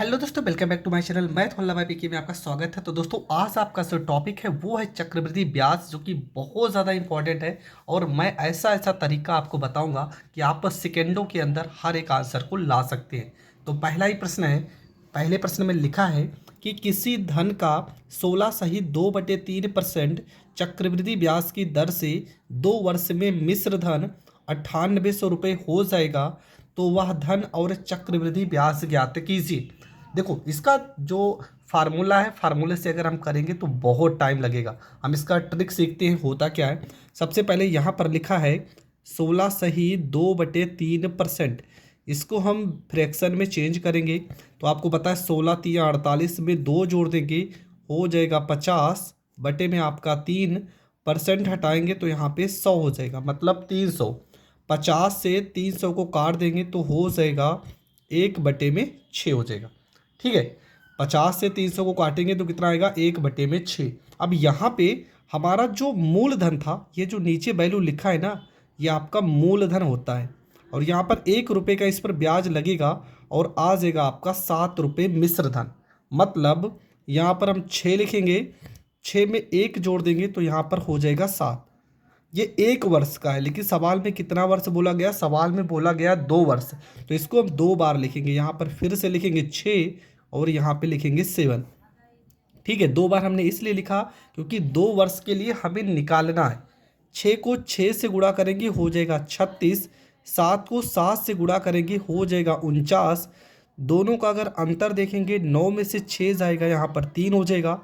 Hello दोस्तों, welcome back to my channel. मैं थोल्ला भाई पीके में आपका स्वागत है। तो दोस्तों, आज आपका जो टॉपिक है वो है चक्रवृद्धि ब्याज, जो कि बहुत ज़्यादा इंपॉर्टेंट है। और मैं ऐसा ऐसा तरीका आपको बताऊंगा कि आप सेकेंडों के अंदर हर एक आंसर को ला सकते हैं। तो पहला ही प्रश्न है। पहले प्रश्न में लिखा है कि किसी धन का 16 सही 2/3% चक्रवृद्धि ब्याज की दर से 2 वर्ष में मिश्र धन 9800 रुपये हो जाएगा, तो वह धन और चक्रवृद्धि ब्याज ज्ञात कीजिए। देखो, इसका जो फार्मूला है, फार्मूले से अगर हम करेंगे तो बहुत टाइम लगेगा। हम इसका ट्रिक सीखते हैं। होता क्या है, सबसे पहले यहाँ पर लिखा है 16 सही 2/3%। इसको हम फ्रैक्शन में चेंज करेंगे तो आपको पता है 16×3=48 में 2 जोड़ देंगे, हो जाएगा 50 बटे में आपका 3% हटाएंगे तो यहाँ पे 100 हो जाएगा, मतलब 300। 50 से 300 को काट देंगे तो हो जाएगा 1/6 हो जाएगा। ठीक है, 50 से 300 को काटेंगे तो कितना आएगा, 1/6। अब यहाँ पे हमारा जो मूलधन था, ये जो नीचे वैल्यू लिखा है ना, ये आपका मूलधन होता है। और यहाँ पर 1 रुपये का इस पर ब्याज लगेगा और आ जाएगा आपका 7 रुपये मिश्र धन। मतलब यहाँ पर हम 6 लिखेंगे, 6 में 1 जोड़ देंगे तो यहाँ पर हो जाएगा 7। ये 1 वर्ष का है, लेकिन सवाल में कितना वर्ष बोला गया, सवाल में बोला गया 2 वर्ष। तो इसको हम 2 बार लिखेंगे। यहाँ पर फिर से लिखेंगे 6 और यहाँ पे लिखेंगे 7। ठीक है, 2 बार हमने इसलिए लिखा क्योंकि 2 वर्ष के लिए हमें निकालना है। 6 को 6 से गुणा करेंगे हो जाएगा 36। 7 को 7 से गुणा करेंगे हो जाएगा 49। दोनों का अगर अंतर देखेंगे, 9 में से 6 जाएगा, यहाँ पर 3 हो जाएगा।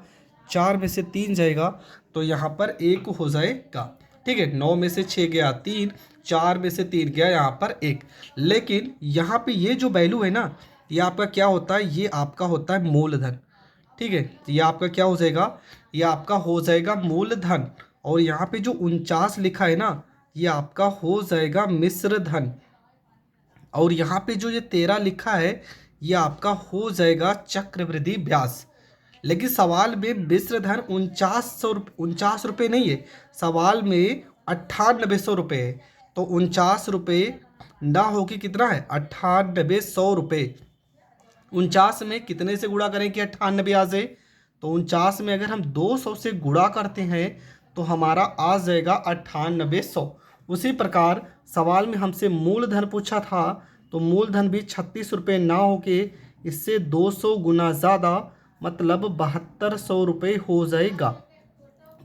4 में से 3 जाएगा तो यहाँ पर 1 हो जाएगा। ठीक है, 9 में से 6 गया 3, 4 में से 3 गया यहाँ पर 1। लेकिन यहाँ पे ये जो वैल्यू है ना, ये आपका क्या होता है, ये आपका होता है मूलधन। ठीक है, ये आपका क्या हो जाएगा, ये आपका हो जाएगा मूलधन। और यहाँ पे जो 49 लिखा है ना, ये आपका हो जाएगा मिश्र धन। और यहाँ पे जो ये 13 लिखा है, ये आपका हो जाएगा चक्रवृद्धि ब्याज। लेकिन सवाल में मिश्र धन 49 रुपये नहीं है, सवाल में 9800 रुपये है। तो 49 रुपये ना हो के कितना है, 9800 रुपये। 49 में कितने से गुणा करें कि 98 आ जाए, तो 49 में अगर हम 200 से गुणा करते हैं तो हमारा आ जाएगा 9800। उसी प्रकार सवाल में हमसे मूलधन पूछा था, तो मूलधन भी 36 रुपये ना होके इससे 200 गुना ज़्यादा, मतलब 7200 रुपये हो जाएगा।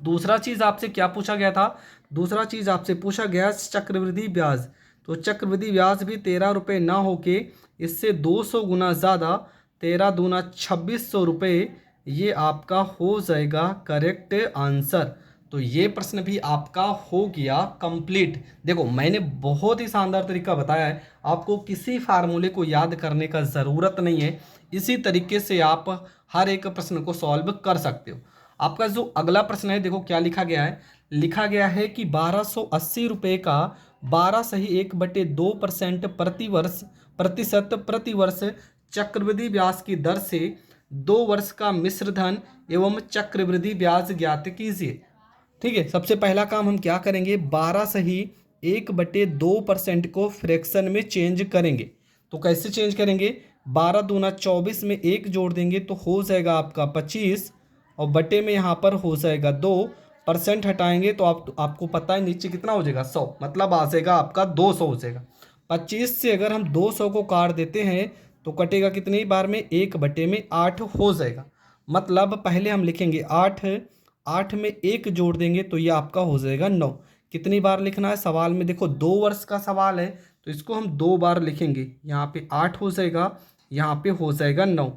दूसरा चीज़ आपसे क्या पूछा गया था, दूसरा चीज़ आपसे पूछा गया चक्रवृद्धि ब्याज। तो चक्रवृद्धि ब्याज भी 13 रुपये ना होके इससे 200 गुना ज़्यादा, 13 दूना 2600 रुपये, ये आपका हो जाएगा करेक्ट आंसर। तो ये प्रश्न भी आपका हो गया कंप्लीट। देखो, मैंने बहुत ही शानदार तरीका बताया है, आपको किसी फार्मूले को याद करने का ज़रूरत नहीं है। इसी तरीके से आप हर एक प्रश्न को सॉल्व कर सकते हो। आपका जो अगला प्रश्न है, देखो क्या लिखा गया है। लिखा गया है कि 1280 रुपये का 12 सही 1/2% प्रतिवर्ष चक्रवृद्धि ब्याज की दर से 2 वर्ष का मिश्र धन एवं चक्रवृद्धि ब्याज ज्ञात कीजिए। ठीक है, सबसे पहला काम हम क्या करेंगे, 12 सही 1/2% को फ्रैक्शन में चेंज करेंगे। तो कैसे चेंज करेंगे, 12 दूना 24 में 1 जोड़ देंगे तो हो जाएगा आपका 25, और बटे में यहाँ पर हो जाएगा 2%, हटाएंगे तो आपको पता है नीचे कितना हो जाएगा, 100, मतलब आ जाएगा आपका 200 हो जाएगा। 25 से अगर हम 200 को काट देते हैं तो कटेगा कितनी बार में, 1/8 हो जाएगा। मतलब पहले हम लिखेंगे 8, 8 में 1 जोड़ देंगे तो ये आपका हो जाएगा 9। कितनी बार लिखना है, सवाल में देखो 2 वर्ष का सवाल है तो इसको हम 2 बार लिखेंगे। यहाँ पे 8 हो जाएगा, यहाँ पे हो जाएगा 9।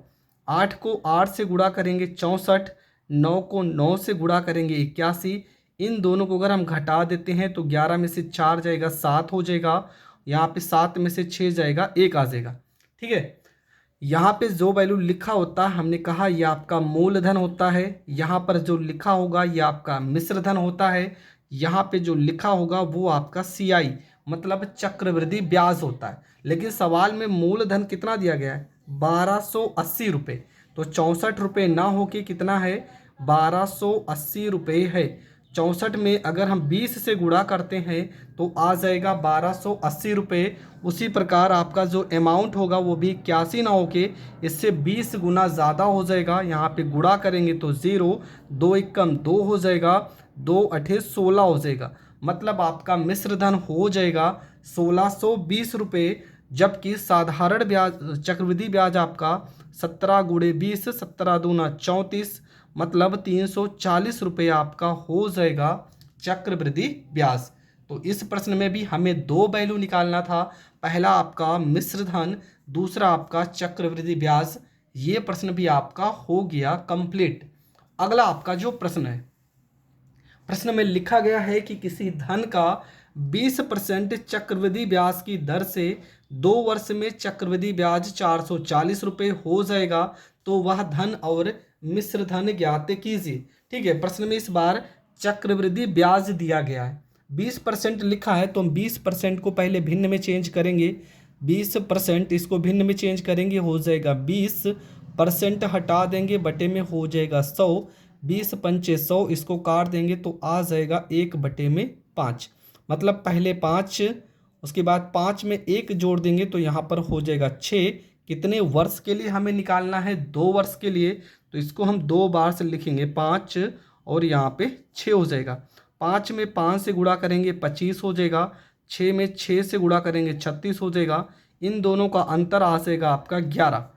8 को 8 से गुणा करेंगे 64, 9 को 9 से गुणा करेंगे 81। इन दोनों को अगर हम घटा देते हैं तो 11 में से 4 जाएगा 7 हो जाएगा। यहाँ पे 7 में से 6 जाएगा 1 आ जाएगा। ठीक है, यहाँ पे जो वैल्यू लिखा होता है, हमने कहा ये आपका मूलधन होता है। यहाँ पर जो लिखा होगा ये आपका मिश्र धन होता है। यहाँ पे जो लिखा होगा वो आपका CI मतलब चक्रवृद्धि ब्याज होता है। लेकिन सवाल में मूलधन कितना दिया गया है, 1280 रुपये। तो 64 रुपये ना हो के कितना है, 1280 रुपये है। 64 में अगर हम 20 से गुणा करते हैं तो आ जाएगा 1280 रुपये। उसी प्रकार आपका जो अमाउंट होगा वो भी 81 ना होके इससे 20 गुना ज़्यादा हो जाएगा। यहाँ पे गुणा करेंगे तो 0, 2 एकम 2 हो जाएगा, 2 अठे 16 हो जाएगा। मतलब आपका मिश्र धन हो जाएगा 1620 रुपये। जबकि साधारण ब्याज चक्रवृद्धि ब्याज आपका 17 गुणे 20, 17 दूना 34, मतलब 340 रुपये आपका हो जाएगा चक्रवृद्धि ब्याज। तो इस प्रश्न में भी हमें दो वैल्यू निकालना था, पहला आपका मिश्र धन, दूसरा आपका चक्रवृद्धि ब्याज। ये प्रश्न भी आपका हो गया कंप्लीट। अगला आपका जो प्रश्न है, प्रश्न में लिखा गया है कि किसी धन का 20% चक्रवृद्धि ब्याज की दर से 2 वर्ष में चक्रवृद्धि ब्याज 440 रुपये हो जाएगा, तो वह धन और मिश्र धन ज्ञात कीजिए। ठीक है, प्रश्न में इस बार चक्रवृद्धि ब्याज दिया गया है, 20% लिखा है, तो हम 20% को पहले भिन्न में चेंज करेंगे। 20% इसको भिन्न में चेंज करेंगे, हो जाएगा 20%, हटा देंगे बटे में हो जाएगा 100, 20 पंचे 100, इसको काट देंगे तो आ जाएगा 1/5। मतलब पहले 5, उसके बाद 5 में 1 जोड़ देंगे तो यहाँ पर हो जाएगा 6। कितने वर्ष के लिए हमें निकालना है? 2 वर्ष के लिए। तो इसको हम 2 बार से लिखेंगे, 5 और यहाँ पे 6 हो जाएगा। 5 में 5 से गुणा करेंगे 25 हो जाएगा, 6 में 6 से गुणा करेंगे 36 हो जाएगा। इन दोनों का अंतर आ जाएगा आपका 11।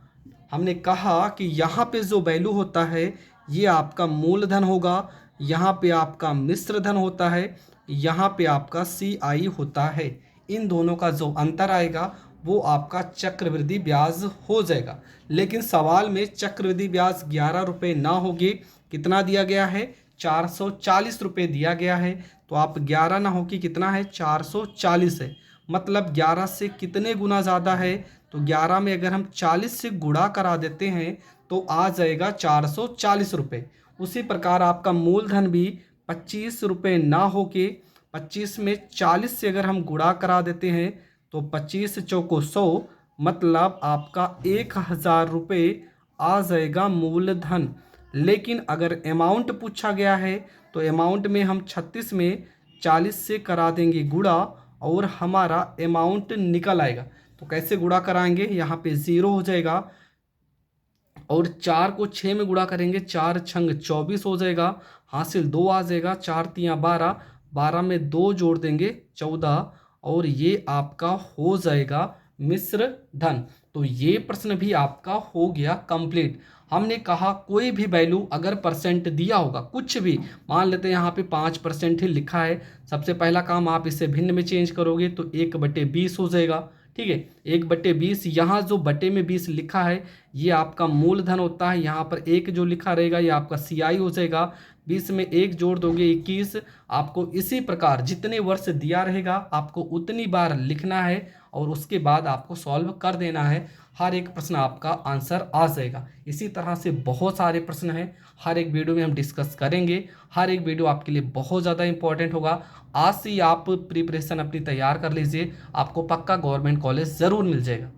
हमने कहा कि यहाँ पे जो वैल्यू होता है ये आपका मूलधन होगा, यहाँ पे आपका मिश्र धन होता है, यहाँ पे आपका CI होता है। इन दोनों का जो अंतर आएगा वो आपका चक्रवृद्धि ब्याज हो जाएगा। लेकिन सवाल में चक्रवृद्धि ब्याज 11 रुपये ना होगी, कितना दिया गया है? 440 रुपये दिया गया है। तो आप 11 ना हो कि कितना है? 440 है। मतलब 11 से कितने गुना ज़्यादा है? तो 11 में अगर हम 40 से गुणा करा देते हैं तो आ जाएगा 440 रुपये। उसी प्रकार आपका मूलधन भी 25 रुपये ना हो के 25 में 40 से अगर हम गुणा करा देते हैं तो 25 चौको 100, मतलब आपका 1000 रुपये आ जाएगा मूलधन। लेकिन अगर अमाउंट पूछा गया है तो अमाउंट में हम 36 में 40 से करा देंगे गुणा और हमारा अमाउंट निकल आएगा। तो कैसे गुणा कराएंगे? यहाँ पे 0 हो जाएगा और 4 को 6 में गुणा करेंगे, 4 छंग 24 हो जाएगा, हासिल 2 आ जाएगा, 4 तियाँ 12, 12 में 2 जोड़ देंगे 14 और ये आपका हो जाएगा मिश्र धन। तो ये प्रश्न भी आपका हो गया कंप्लीट। हमने कहा कोई भी वैल्यू अगर परसेंट दिया होगा, कुछ भी, मान लेते हैं यहाँ पे 5% ही लिखा है, सबसे पहला काम आप इसे भिन्न में चेंज करोगे तो 1/20 हो जाएगा। ठीक है, 1/20, यहाँ जो बटे में 20 लिखा है ये आपका मूलधन होता है, यहाँ पर 1 जो लिखा रहेगा ये आपका CI हो जाएगा। 20 में 1 जोड़ दोगे 21। आपको इसी प्रकार जितने वर्ष दिया रहेगा आपको उतनी बार लिखना है और उसके बाद आपको सॉल्व कर देना है। हर एक प्रश्न आपका आंसर आ जाएगा। इसी तरह से बहुत सारे प्रश्न हैं, हर एक वीडियो में हम डिस्कस करेंगे। हर एक वीडियो आपके लिए बहुत ज़्यादा इंपॉर्टेंट होगा। आज से ही आप प्रिपरेशन अपनी तैयार कर लीजिए, आपको पक्का गवर्नमेंट कॉलेज ज़रूर मिल जाएगा।